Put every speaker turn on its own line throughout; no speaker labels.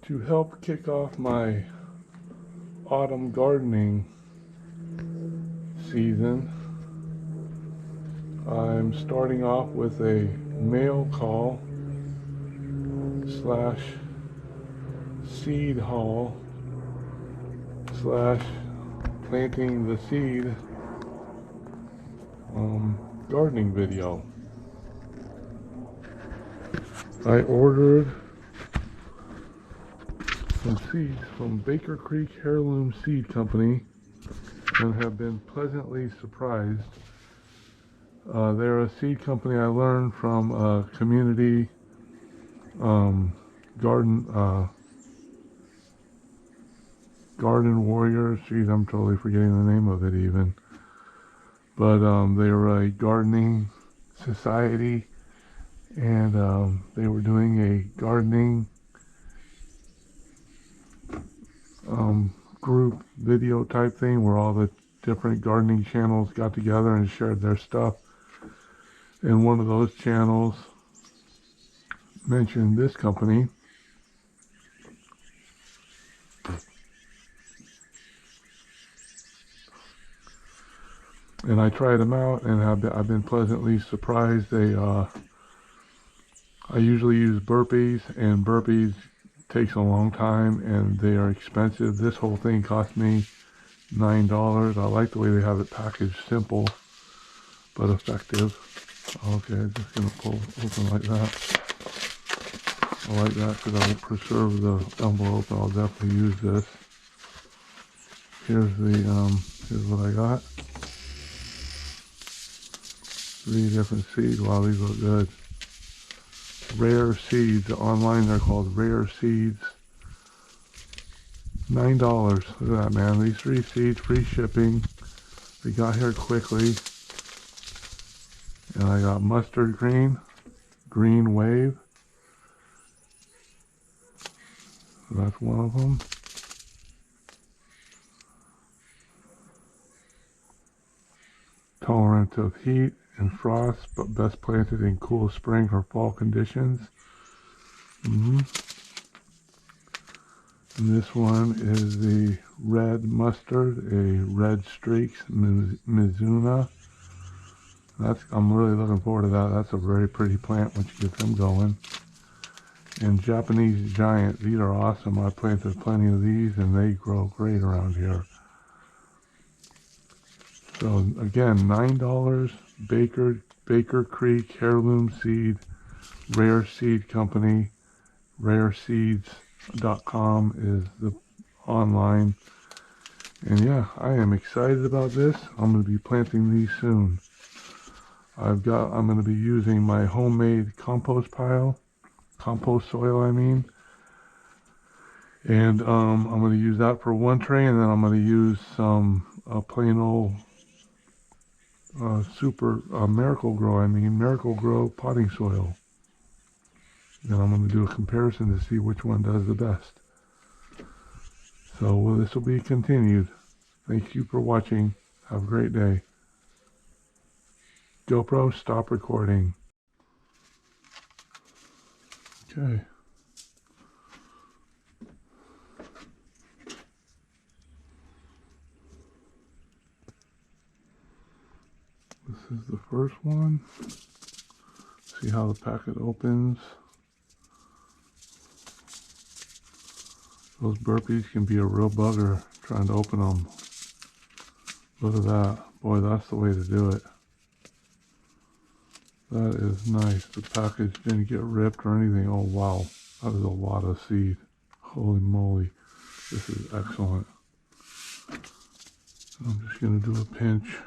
To help kick off my autumn gardening season, I'm starting off with a mail call slash seed haul slash planting the seed gardening video. I ordered some seeds from Bakers Creek Heirloom Seed Company and have been pleasantly surprised. They're a seed company I learned from a community garden warriors. Geez, I'm totally forgetting the name of it even. But they were a gardening society, and they were doing a gardening group video type thing where all the different gardening channels got together and shared their stuff. And one of those channels mentioned this company. And I tried them out, and I've been pleasantly surprised. I usually use burpees, and burpees takes a long time, and they are expensive. This whole thing cost me $9. I like the way they have it packaged, simple but effective. Okay, just gonna pull open like that. I like that because I will preserve the envelope, and I'll definitely use this. Here's what I got. 3 different seeds. Wow, these look good. Rare seeds. Online they're called Rare Seeds. $9. Look at that, man. These 3 seeds, free shipping. They got here quickly. And I got mustard green, green wave. So that's one of them. Tolerant of heat and frost, but best planted in cool spring or fall conditions. And this one is the red mustard, a red streaks Mizuna. I'm really looking forward to that. That's a very pretty plant once you get them going. And Japanese giant, these are awesome. I planted plenty of these and they grow great around here. So again, $9, Bakers Creek Heirloom Seed, Rare Seed Company. Rareseeds.com is the online. And yeah, I am excited about this. I'm going to be planting these soon. I'm going to be using my homemade compost soil I mean. And I'm going to use that for one tray, and then I'm going to use some plain old Miracle-Gro potting soil. Then I'm going to do a comparison to see which one does the best. So this will be continued. Thank you for watching. Have a great day. GoPro, stop recording. Okay. This is the first one. See how the packet opens. Those burpees can be a real bugger trying to open them. Look at that. Boy, that's the way to do it. That is nice. The package didn't get ripped or anything. Oh wow, that is a lot of seed. Holy moly, this is excellent. I'm just going to do a pinch.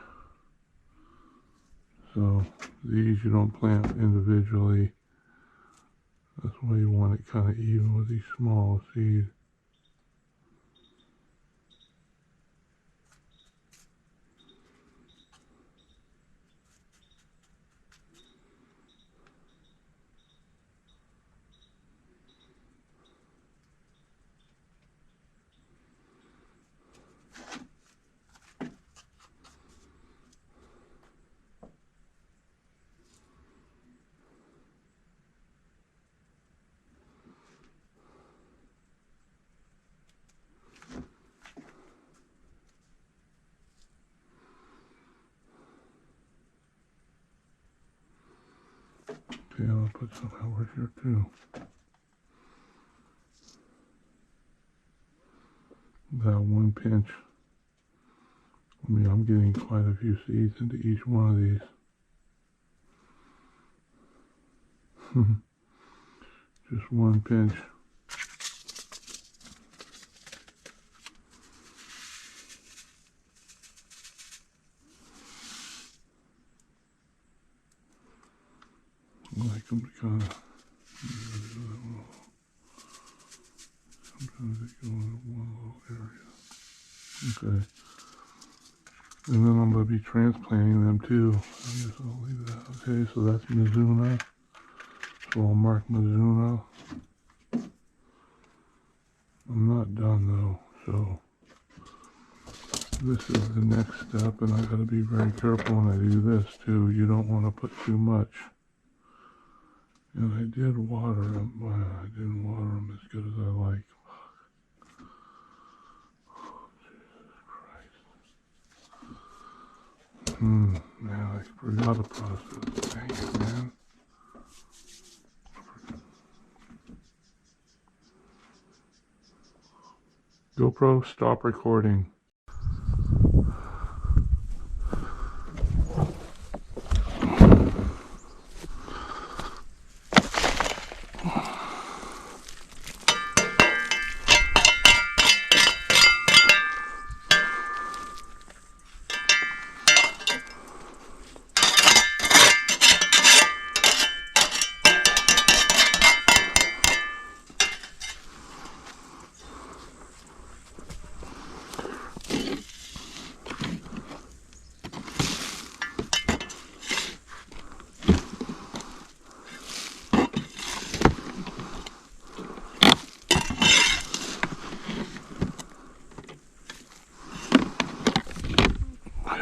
So these you don't plant individually. That's why you want it kind of even with these small seeds. Okay, I'll put some over here too. That 1 pinch. I mean, I'm getting quite a few seeds into each one of these. Just 1 pinch. I like them to kind of, sometimes they go in one little area. Okay. And then I'm going to be transplanting them too. I guess I'll leave that. Okay, so that's Mizuna. So I'll mark Mizuna. I'm not done though, so this is the next step, and I got to be very careful when I do this too. You don't want to put too much. And I did water them, but I didn't water them as good as I like. Oh, Jesus Christ. Man, I forgot a process. Dang it, man. GoPro, stop recording.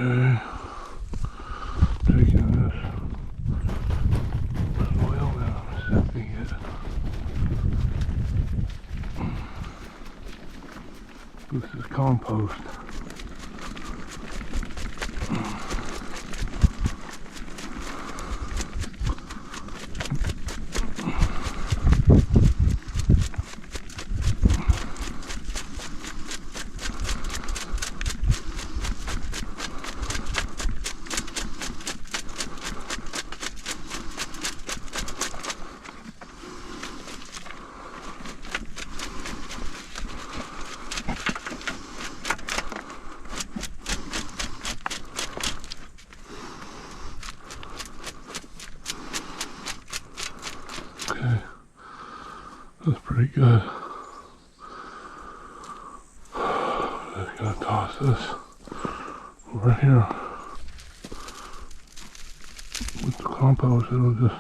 Okay, taking this soil and I'm sipping it. This is compost. Okay, that's pretty good. Just gonna toss this over here. With the compost, it'll just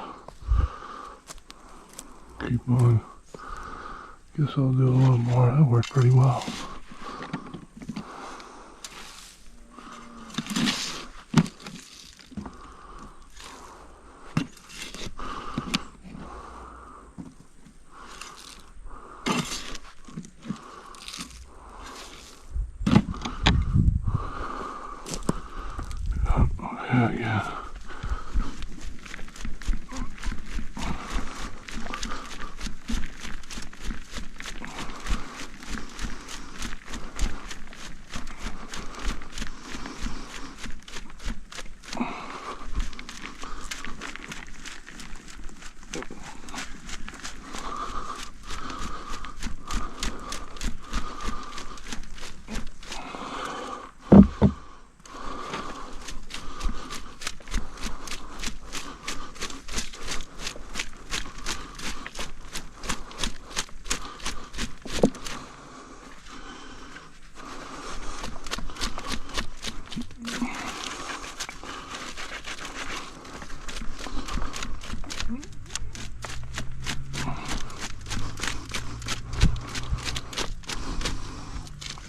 keep on. Guess I'll do a little more. That worked pretty well. Yeah.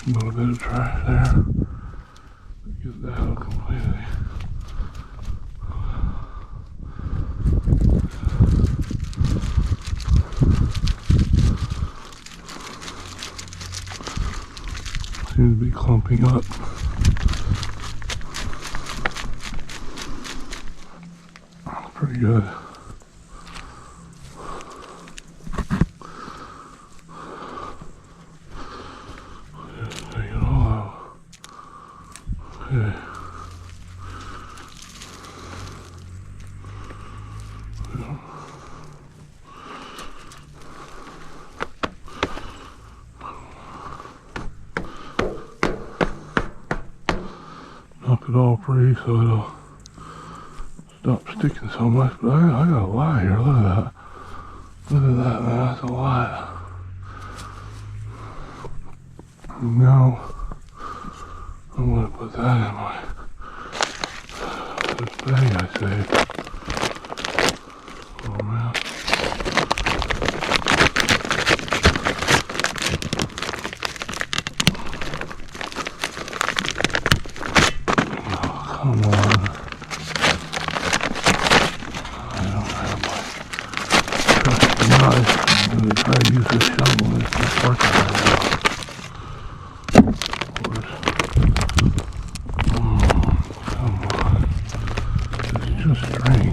A little bit of trash there. Get that out completely. Seems to be clumping up. Pretty good. it all free so it'll stop sticking so much. But I got a lot here. Look at that. Look at that, man. That's a lot. Now I'm gonna put that in my this bag I saved. Oh man. Oh, come on. I don't have my trusty knife. I'm gonna try to use this shovel. It's not working right now. Just drain.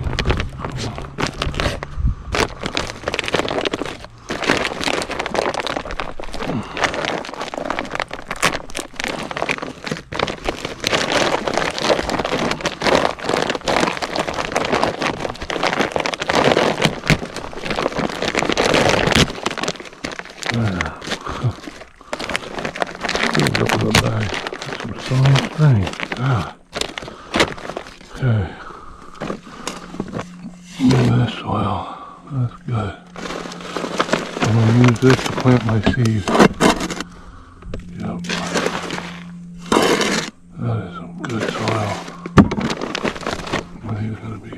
There. Filled up with a bag. That's some solid drain. God. Okay. Look at this soil. That's good. I'm going to use this to plant my seeds. Yep. That is some good soil. I think it's going to be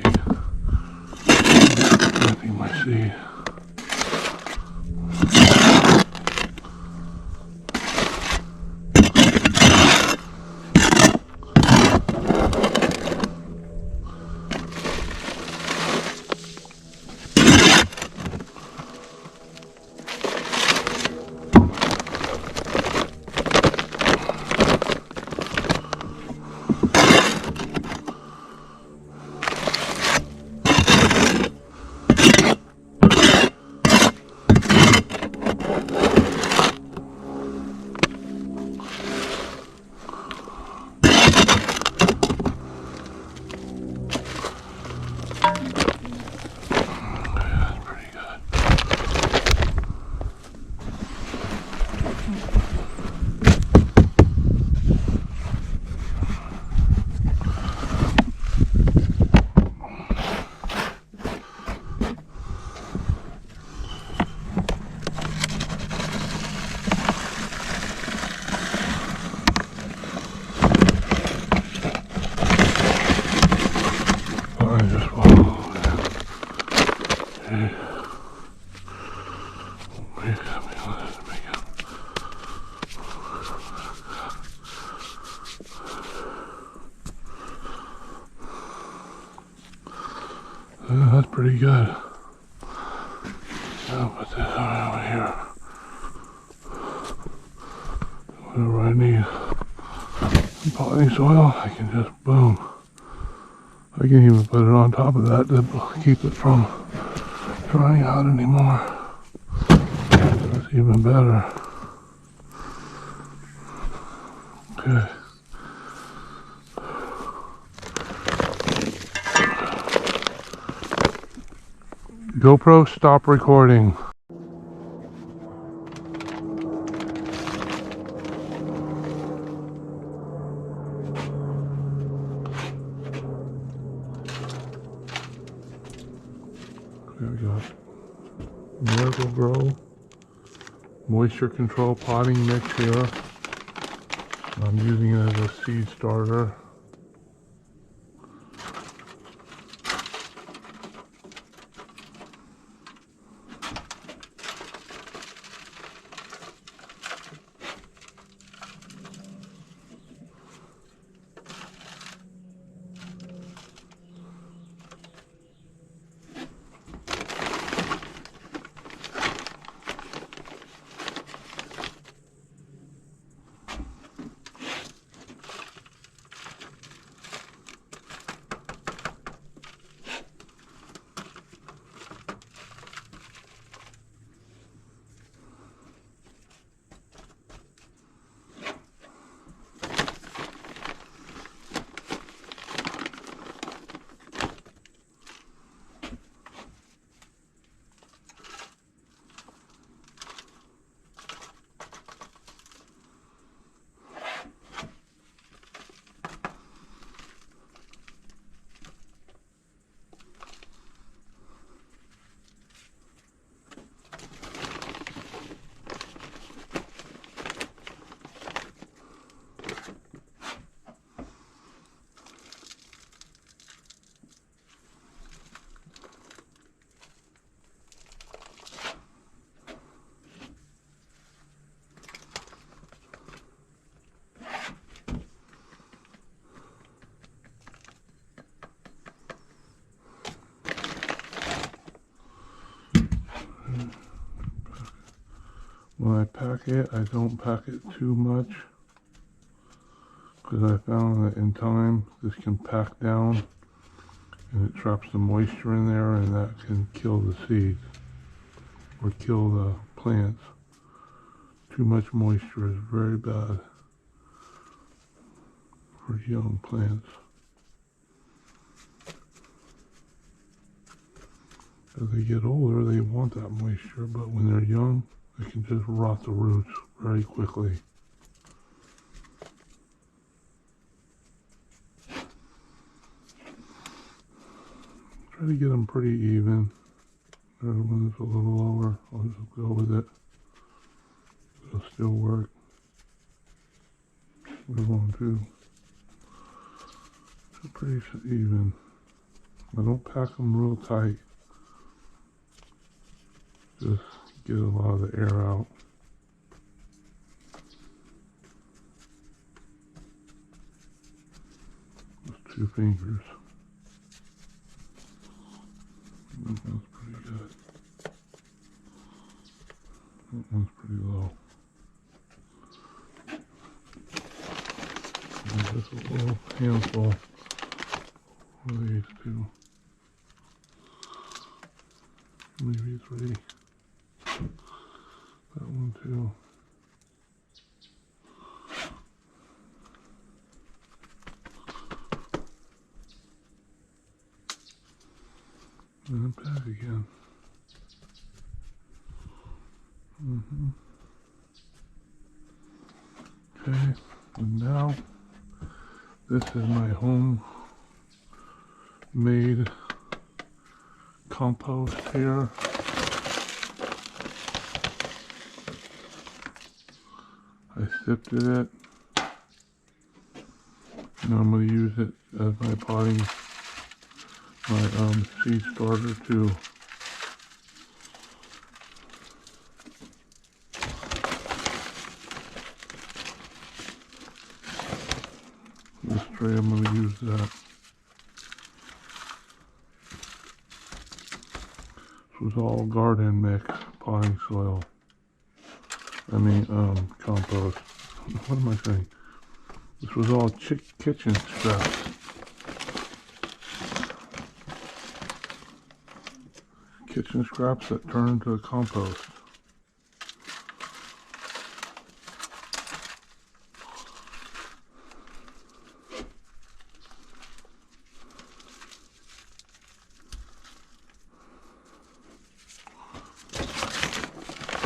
planting my seed. That's pretty good. I'll put this over here. Whatever I need. Potting soil, I can just boom. I can even put it on top of that to keep it from drying out anymore. That's even better. Okay. GoPro, stop recording. There we go. Miracle-Gro moisture control potting mix here. I'm using it as a seed starter. When I pack it, I don't pack it too much, because I found that in time this can pack down and it traps the moisture in there, and that can kill the seeds or kill the plants. Too much moisture is very bad for young plants. As they get older, they want that moisture, but when they're young, they can just rot the roots very quickly. Try to get them pretty even. The other one is a little lower. I'll just go with it. It'll still work. We're going to. It's pretty even. I don't pack them real tight. Just get a lot of the air out. Just 2 fingers. That one's pretty good. That one's pretty low. And just a little handful of these 2. Maybe 3. That one too. And then pack again. Okay, and now this is my homemade compost here. I sifted it. Now I'm going to use it as my potting, my seed starter too. This tray, I'm going to use that. This was all garden mix, potting soil. I mean, compost. What am I saying? This was all kitchen scraps. Kitchen scraps that turn into compost.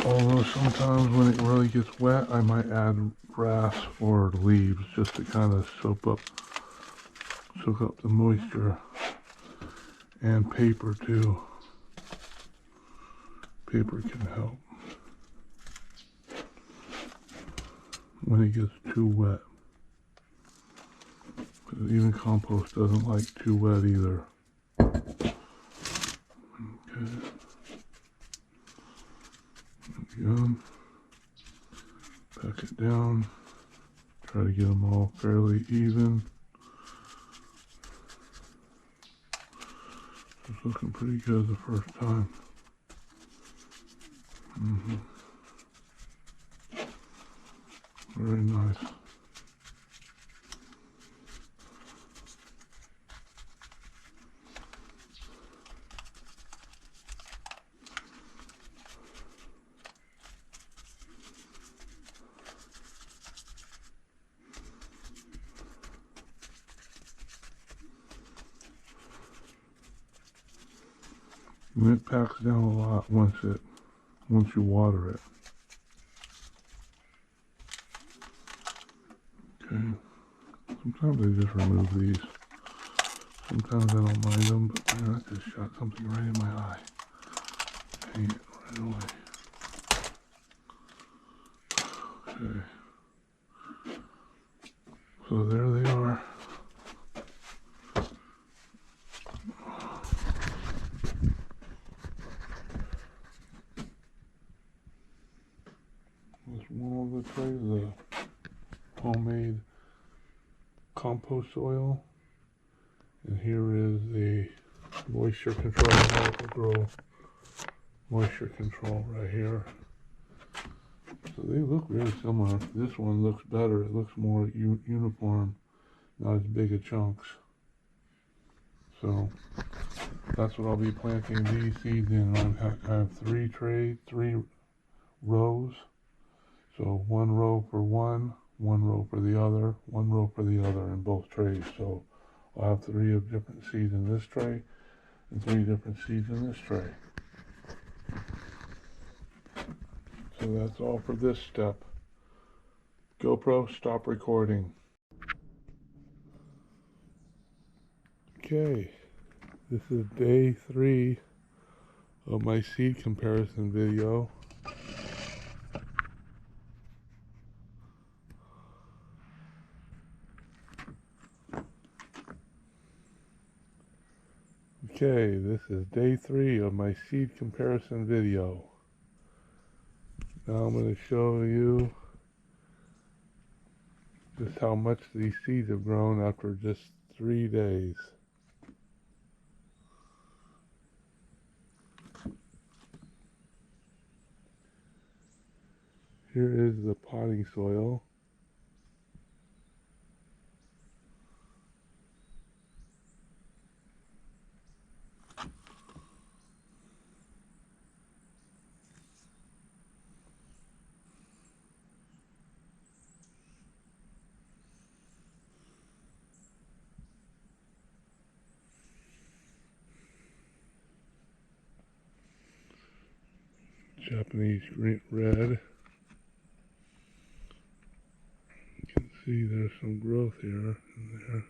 Although sometimes when it really gets wet, I might add grass or leaves just to kind of soak up the moisture, and paper too. Paper can help when it gets too wet. Even compost doesn't like too wet either. Okay. Pack it down. Try to get them all fairly even. It's looking pretty good the first time. Very nice. And it packs down a lot once you water it. Okay. Sometimes I just remove these. Sometimes I don't mind them, but man, I just shot something right in my eye. Dang it, right away. Okay. So there they are. That's one of the trays, the homemade compost soil. And here is the moisture control, Miracle Grow moisture control right here. So they look very similar. This one looks better. It looks more uniform, not as big of chunks. So that's what I'll be planting these seeds in. I have three rows. So one row for one row for the other, one row for the other in both trays. So I'll have three of different seeds in this tray and three different seeds in this tray. So that's all for this step. GoPro, stop recording. Okay, this is day 3 of my seed comparison video. Okay, this is day 3 of my seed comparison video. Now I'm going to show you just how much these seeds have grown after just 3 days. Here is the potting soil. Japanese green red. You can see there's some growth here and there.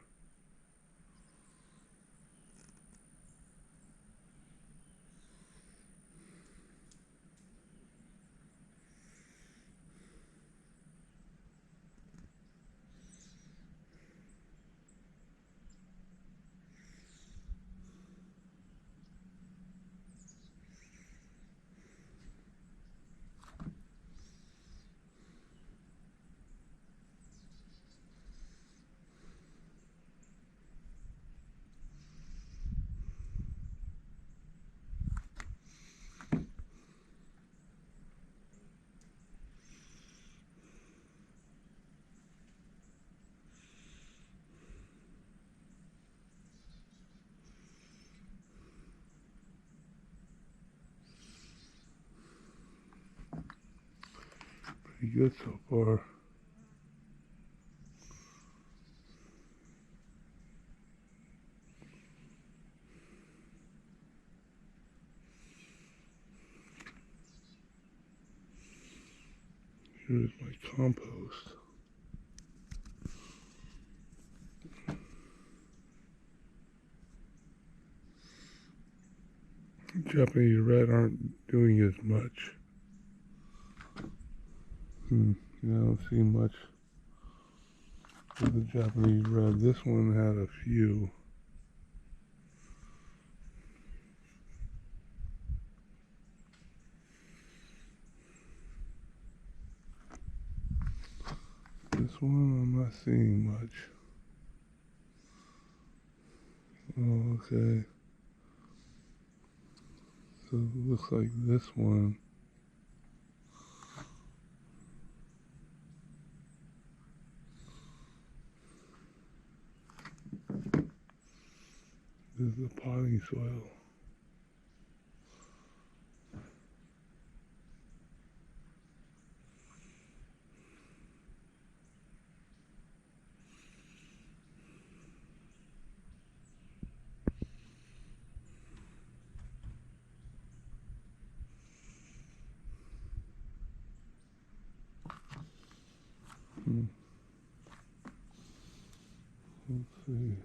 Pretty good so far. Here's my compost. Japanese red aren't doing as much. I don't see much with the Japanese red. This one had a few. This one I'm not seeing much. Oh, okay. So it looks like this one. This is the potting soil. Let's see.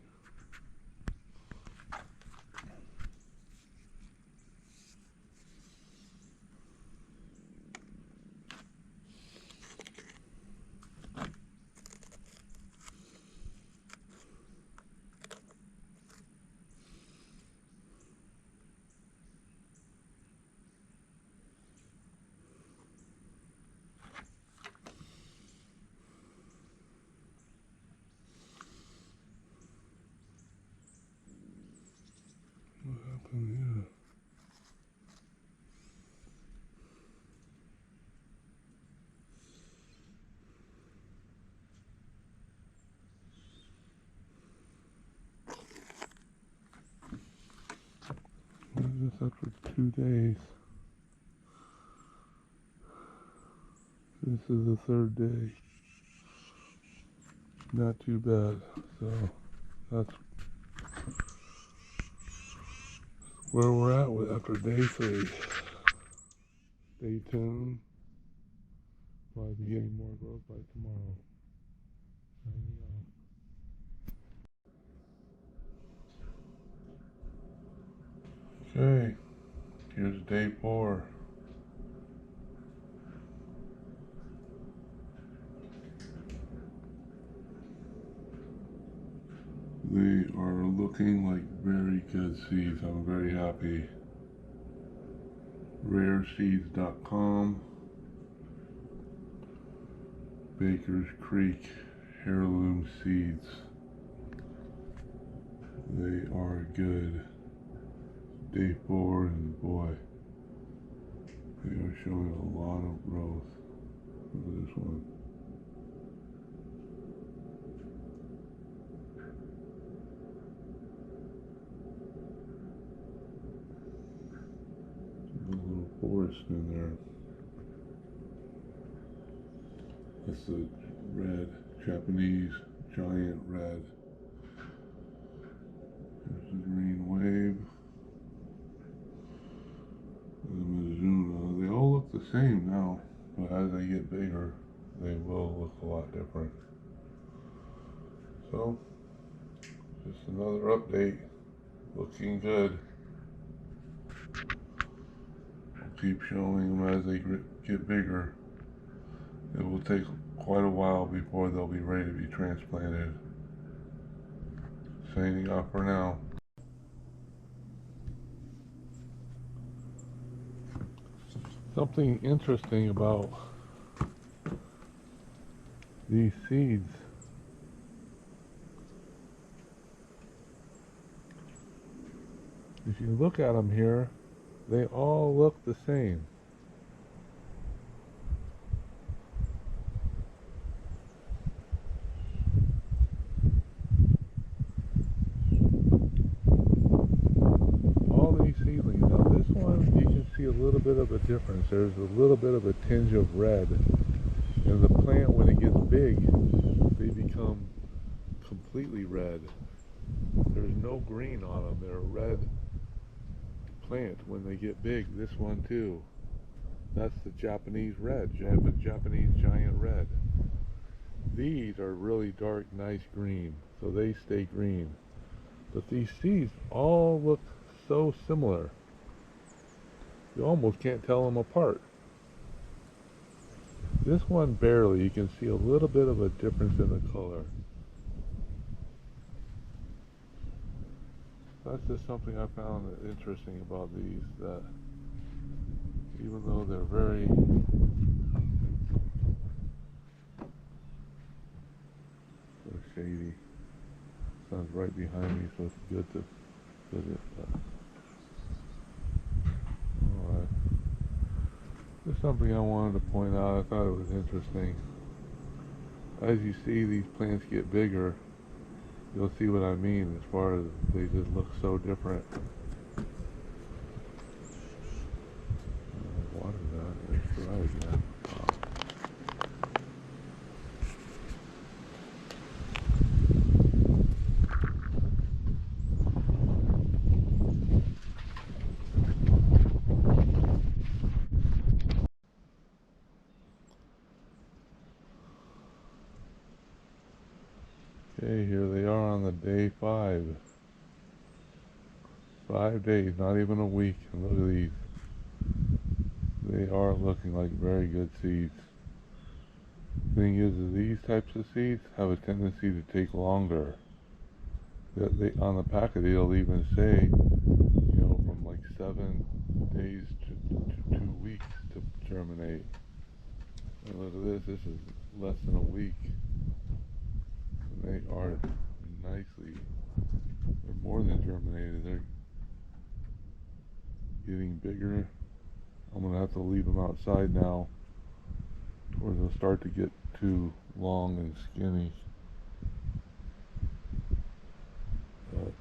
this after 2 days. This is the third day. Not too bad. So that's where we're at with after day 3. Stay tuned. Probably be getting more growth by tomorrow. Okay, here's day 4. They are looking like very good seeds. I'm very happy. Rareseeds.com, Bakers Creek Heirloom Seeds. They are good. Day 4, and boy, they are showing a lot of growth. Look at this one. A little forest in there. That's the red, Japanese giant red. There's the green wave. And the Mizuna. They all look the same now, but as they get bigger, they will look a lot different. So, just another update. Looking good. I'll keep showing them as they get bigger. It will take quite a while before they'll be ready to be transplanted. Signing off for now. Something interesting about these seeds. If you look at them here, they all look the same. All these seedlings. Now this one, you can see a little bit of a difference. There's a little bit of a tinge of red. And the plant, when it gets big, they become completely red. There's no green on them. They're a red plant when they get big. This one too. That's the Japanese red, Japanese giant red. These are really dark, nice green, so they stay green. But these seeds all look so similar. You almost can't tell them apart. This one barely. You can see a little bit of a difference in the color. That's just something I found interesting about these, that even though they're very shady, sun's right behind me, so it's good to visit. Alright. Just something I wanted to point out. I thought it was interesting. As you see these plants get bigger, you'll see what I mean as far as they just look so different. Water that, it's dry again. Okay, here they are on the day 5. 5 days, not even a week, and look at these. They are looking like very good seeds. Thing is, these types of seeds have a tendency to take longer. On the packet, they'll even say, you know, from like 7 days to 2 weeks to germinate. And look at this is less than a week. And they are nicely, they're more than germinated. They're getting bigger. I'm going to have to leave them outside now, or they'll start to get too long and skinny. But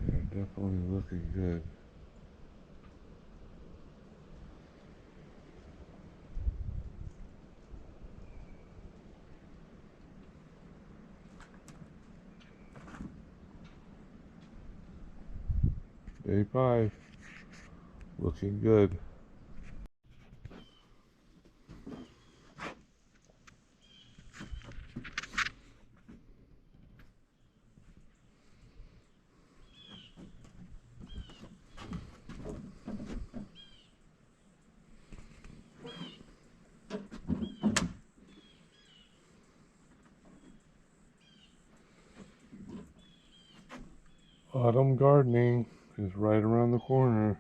they're definitely Definitely looking good. Day 5. Looking good. Autumn gardening is right around the corner.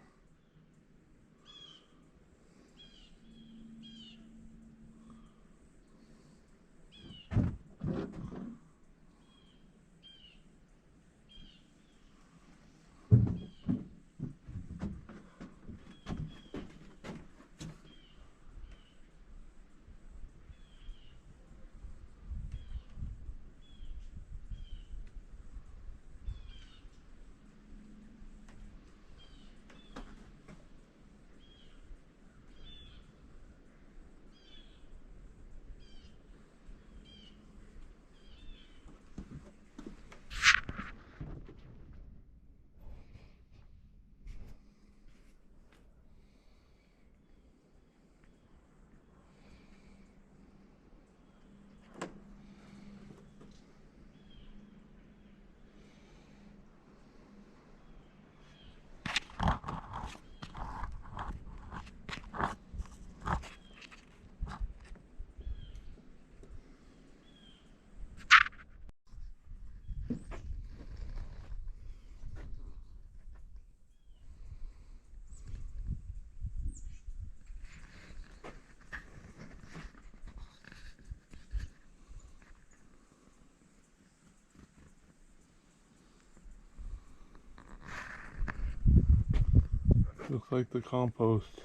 Looks like the compost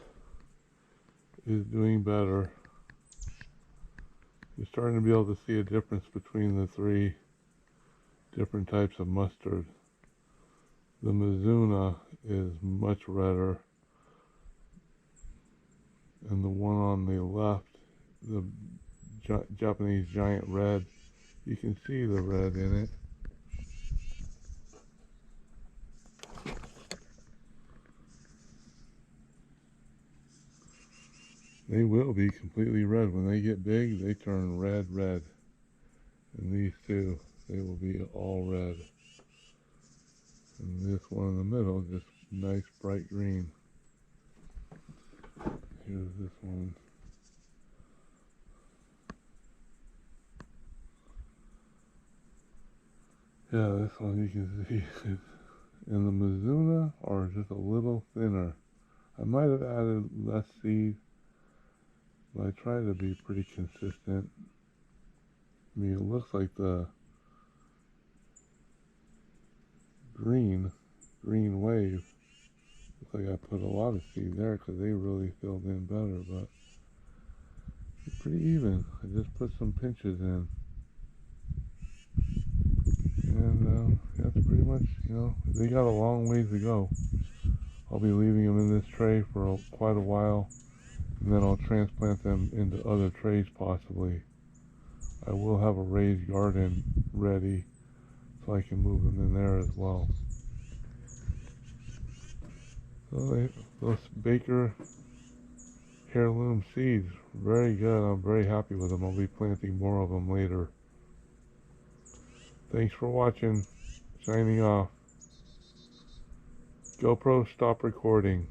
is doing better. You're starting to be able to see a difference between the 3 different types of mustard. The Mizuna is much redder, and the one on the left, the Japanese giant red, you can see the red in it. They will be completely red. When they get big, they turn red. And these two, they will be all red. And this one in the middle, just nice bright green. Here's this one. Yeah, this one you can see is in the Mizuna or just a little thinner. I might have added less seed, but I try to be pretty consistent. I mean, it looks like the green wave. Looks like I put a lot of seed there because they really filled in better, but it's pretty even. I just put some pinches in. And that's pretty much, they got a long ways to go. I'll be leaving them in this tray for quite a while, and then I'll transplant them into other trays possibly. I will have a raised garden ready so I can move them in there as well. So those Bakers Heirloom Seeds, very good. I'm very happy with them. I'll be planting more of them later. Thanks for watching. Signing off. GoPro, stop recording.